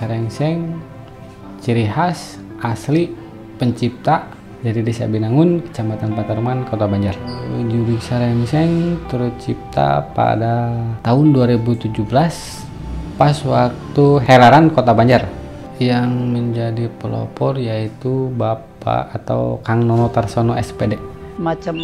Sarengseng ciri khas asli pencipta dari Desa Binangun, Kecamatan Patarman, Kota Banjar. Jurik Sarengseng tercipta pada tahun 2017 pas waktu Helaran Kota Banjar. Yang menjadi pelopor yaitu Bapak atau Kang Nono Tarsono SPD. Macam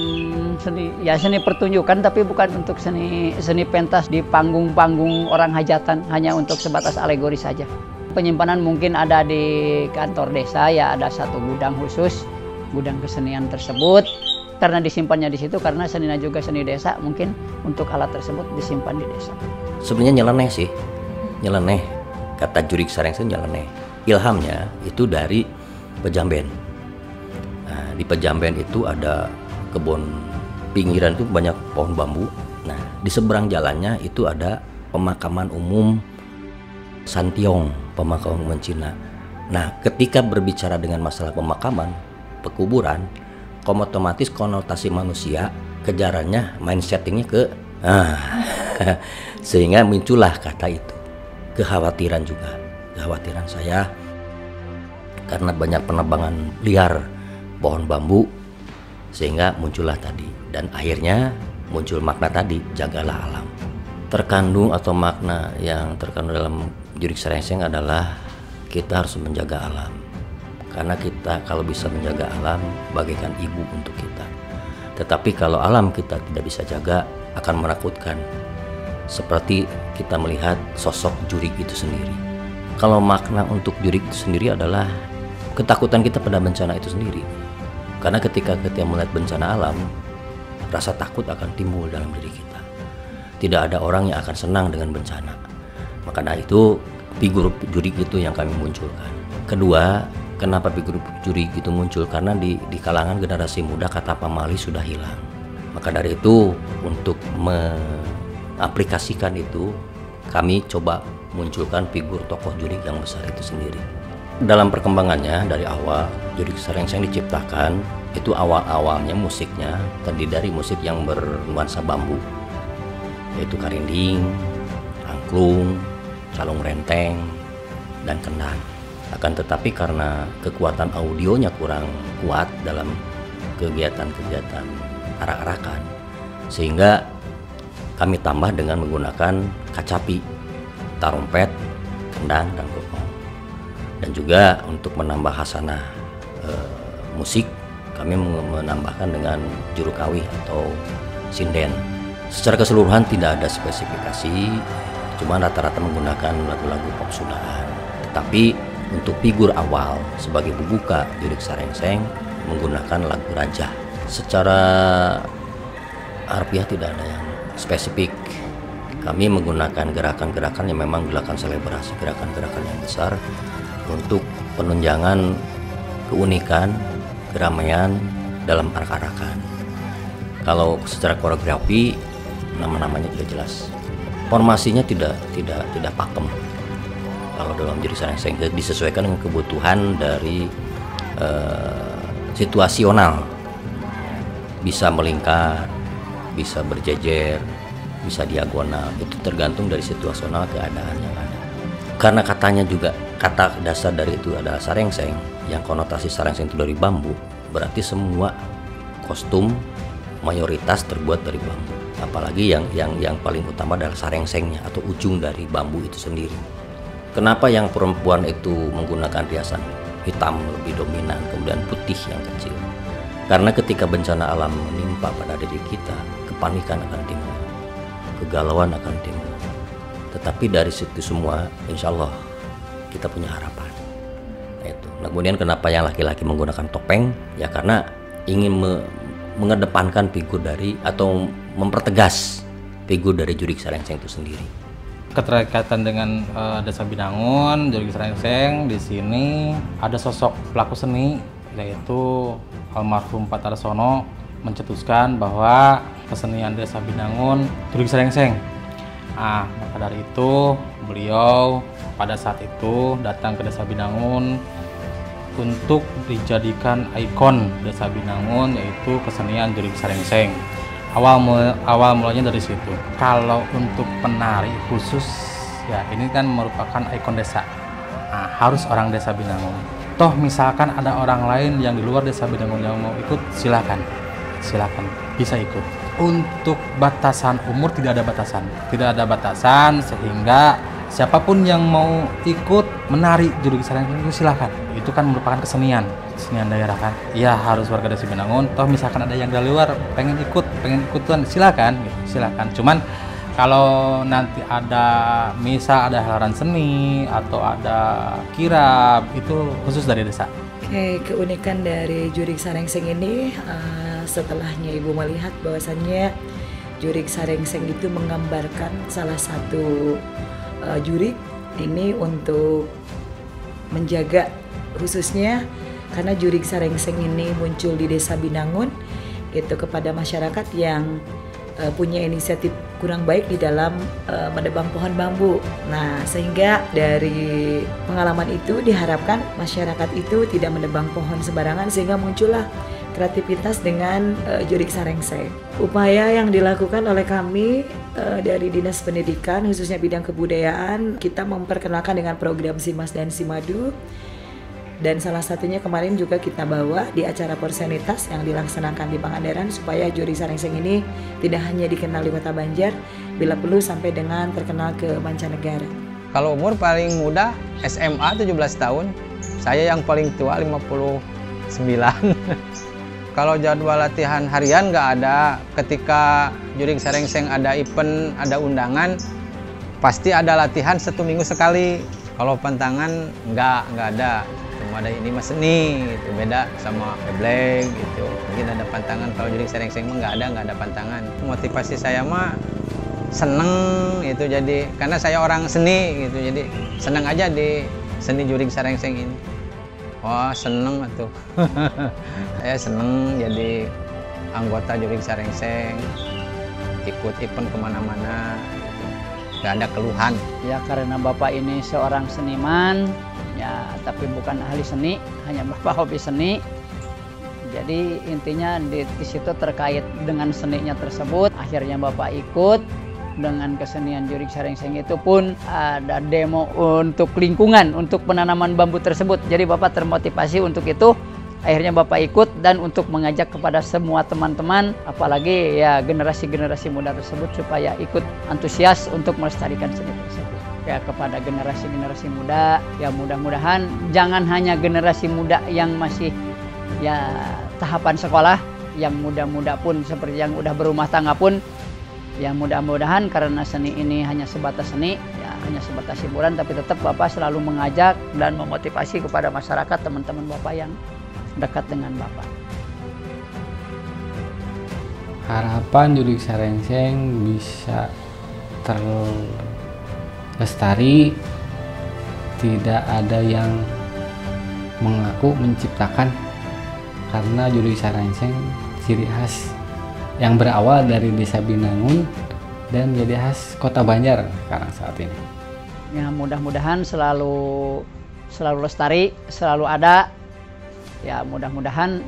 seni, ya seni pertunjukan, tapi bukan untuk seni pentas di panggung-panggung orang hajatan, hanya untuk sebatas alegori saja. Penyimpanan mungkin ada di kantor desa, ya ada satu gudang khusus, gudang kesenian tersebut. Karena disimpannya di situ, karena seninya juga seni desa, mungkin untuk alat tersebut disimpan di desa. Sebenarnya nyeleneh sih, nyeleneh. Kata Jurik Sarengseng nyeleneh. Ilhamnya itu dari Pejamben. Nah, di Pejamben itu ada kebun pinggiran itu banyak pohon bambu. Nah, di seberang jalannya itu ada pemakaman umum Santiong, pemakaman umum Cina. Nah, ketika berbicara dengan masalah pemakaman, pekuburan, otomatis konotasi manusia, kejarannya, mind settingnya ke sehingga muncullah kata itu. Kekhawatiran juga, kekhawatiran saya karena banyak penebangan liar pohon bambu, sehingga muncullah tadi, dan akhirnya muncul makna tadi, jagalah alam. Terkandung atau makna yang terkandung dalam Jurik Sarengseng adalah kita harus menjaga alam, karena kita kalau bisa menjaga alam bagaikan ibu untuk kita. Tetapi kalau alam kita tidak bisa jaga, akan menakutkan, seperti kita melihat sosok Jurik itu sendiri. Kalau makna untuk Jurik itu sendiri adalah ketakutan kita pada bencana itu sendiri. Karena ketika kita melihat bencana alam, rasa takut akan timbul dalam diri kita. Tidak ada orang yang akan senang dengan bencana. Maka dari itu figur Jurik itu yang kami munculkan. Kedua, kenapa figur Jurik itu muncul? Karena di kalangan generasi muda kata pamali sudah hilang. Maka dari itu untuk aplikasikan itu, kami coba munculkan figur tokoh Jurik yang besar itu sendiri. Dalam perkembangannya dari awal, Jurik Sarengseng diciptakan, itu awal-awalnya musiknya terdiri dari musik yang bernuansa bambu, yaitu karinding, angklung, calung renteng, dan kendang. Akan tetapi karena kekuatan audionya kurang kuat dalam kegiatan-kegiatan arak-arakan, sehingga kami tambah dengan menggunakan kacapi, tarompet, kendang, dan gopong. Dan juga untuk menambah hasanah musik, kami menambahkan dengan jurukawi atau sinden. Secara keseluruhan tidak ada spesifikasi, cuma rata-rata menggunakan lagu-lagu pop Sundaan. Tetapi untuk figur awal sebagai pembuka Jurik Sarengseng menggunakan lagu Raja. Secara harfiah tidak ada yang spesifik. Kami menggunakan gerakan-gerakan yang memang gerakan selebrasi, gerakan-gerakan yang besar untuk penunjangan keunikan, keramaian dalam arak-arakan. Kalau secara koreografi, nama-namanya sudah jelas. Formasinya tidak pakem. Kalau dalam Jurik Sarengseng disesuaikan dengan kebutuhan dari situasional, bisa melingkar, bisa berjejer, bisa diagonal, itu tergantung dari situasional keadaan yang ada. Karena katanya juga, kata dasar dari itu adalah sarengseng, yang konotasi sarengseng itu dari bambu, berarti semua kostum mayoritas terbuat dari bambu. Apalagi yang paling utama adalah sarengsengnya atau ujung dari bambu itu sendiri. Kenapa yang perempuan itu menggunakan riasan hitam lebih dominan, kemudian putih yang kecil? Karena ketika bencana alam menimpa pada diri kita, kepanikan akan timbul, kegalauan akan timbul. Tetapi dari situ semua, insya Allah kita punya harapan. Nah, kemudian kenapa yang laki-laki menggunakan topeng? Ya karena ingin mengedepankan figur dari atau mempertegas figur dari Jurik Sarengseng itu sendiri. Keterkaitan dengan Desa Binangun, Jurik Sarengseng, di sini ada sosok pelaku seni, yaitu almarhum Pak Tarsono mencetuskan bahwa kesenian Desa Binangun Jurik Sarengseng. Maka dari itu beliau pada saat itu datang ke Desa Binangun untuk dijadikan ikon Desa Binangun, yaitu kesenian Jurik Sarengseng. Awal mulanya dari situ. Kalau untuk penari khusus, ya ini kan merupakan ikon desa. harus orang desa Binangun. Toh misalkan ada orang lain yang di luar desa Binangun yang mau ikut, silakan bisa ikut. Untuk batasan umur tidak ada batasan sehingga siapapun yang mau ikut menari juru saring itu silakan. Itu kan merupakan kesenian daerah kan. Ya harus warga desa Binangun. Toh misalkan ada yang dari luar pengen ikutan silakan. Cuman kalau nanti ada helaran seni atau ada kirab itu khusus dari desa. Oke, keunikan dari Jurig Sarengseng ini setelahnya Ibu melihat bahwasannya Jurig Sarengseng itu menggambarkan salah satu jurig ini untuk menjaga khususnya karena Jurig Sarengseng ini muncul di desa Binangun itu kepada masyarakat yang punya inisiatif kurang baik di dalam menebang pohon bambu. Nah, sehingga dari pengalaman itu diharapkan masyarakat itu tidak menebang pohon sembarangan sehingga muncullah kreativitas dengan Jurig Sarengseng. Upaya yang dilakukan oleh kami dari Dinas Pendidikan khususnya bidang kebudayaan, kita memperkenalkan dengan program Simas dan Simadu. Dan salah satunya kemarin juga kita bawa di acara Porsenitas yang dilaksanakan di Pangandaran supaya Jurig Sarengseng ini tidak hanya dikenal di Kota Banjar, bila perlu sampai dengan terkenal ke mancanegara. Kalau umur paling muda SMA 17 tahun, saya yang paling tua 59. Kalau jadwal latihan harian nggak ada, ketika Jurig Sarengseng ada event, ada undangan, pasti ada latihan 1 minggu sekali. Kalau pantangan nggak ada. Cuma ada ini mas seni, itu beda sama Eblek gitu. Mungkin ada pantangan, kalau Jurig Sarengseng mah nggak ada pantangan. Motivasi saya mah seneng itu jadi, karena saya orang seni gitu, jadi seneng aja di seni Jurig Sarengseng ini. Wah seneng tuh, saya seneng jadi anggota Jurig Sarengseng, ikut event kemana-mana, gitu. Gak ada keluhan. Ya karena Bapak ini seorang seniman, ya tapi bukan ahli seni, hanya Bapak hobi seni. Jadi intinya di situ terkait dengan seninya tersebut, akhirnya Bapak ikut dengan kesenian Jurig Sarengseng itu pun ada demo untuk lingkungan, untuk penanaman bambu tersebut. Jadi Bapak termotivasi untuk itu, akhirnya Bapak ikut dan untuk mengajak kepada semua teman-teman, apalagi ya generasi-generasi muda tersebut supaya ikut antusias untuk melestarikan seni tersebut. Ya kepada generasi-generasi muda, ya mudah-mudahan jangan hanya generasi muda yang masih ya tahapan sekolah, yang muda-muda pun seperti yang udah berumah tangga pun, ya mudah-mudahan karena seni ini hanya sebatas seni, ya hanya sebatas hiburan, tapi tetap Bapak selalu mengajak dan memotivasi kepada masyarakat, teman-teman Bapak yang dekat dengan Bapak. Harapan Jurig Sarengseng bisa terlestari, tidak ada yang mengaku menciptakan, karena Jurig Sarengseng ciri khas yang berawal dari desa Binangun dan jadi khas Kota Banjar sekarang saat ini. Ya mudah-mudahan selalu lestari, selalu ada. Ya mudah-mudahan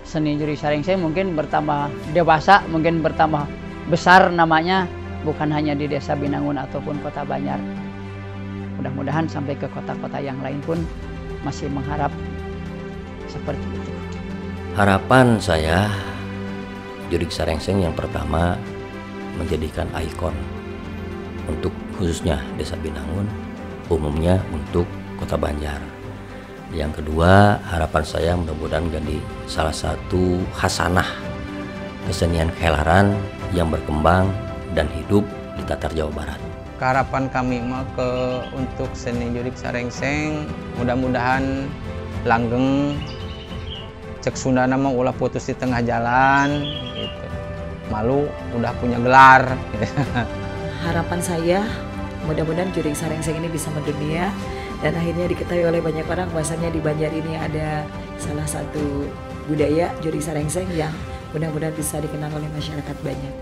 seni Jurig Sarengseng mungkin bertambah dewasa, mungkin bertambah besar namanya, bukan hanya di desa Binangun ataupun Kota Banjar. Mudah-mudahan sampai ke kota-kota yang lain pun masih mengharap seperti itu. Harapan saya, Jurig Sarengseng yang pertama menjadikan ikon untuk khususnya desa Binangun, umumnya untuk Kota Banjar. Yang kedua, harapan saya mudah-mudahan jadi salah satu khasanah kesenian kehelaran yang berkembang dan hidup di Tatar Jawa Barat. Harapan kami mah untuk seni Jurig Sarengseng mudah-mudahan langgeng, cek Sunda nama ulah putus di tengah jalan gitu. Malu udah punya gelar. Harapan saya mudah-mudahan Jurig Sarengseng ini bisa mendunia dan akhirnya diketahui oleh banyak orang bahwasanya di Banjar ini ada salah satu budaya Jurig Sarengseng yang mudah-mudahan bisa dikenal oleh masyarakat banyak.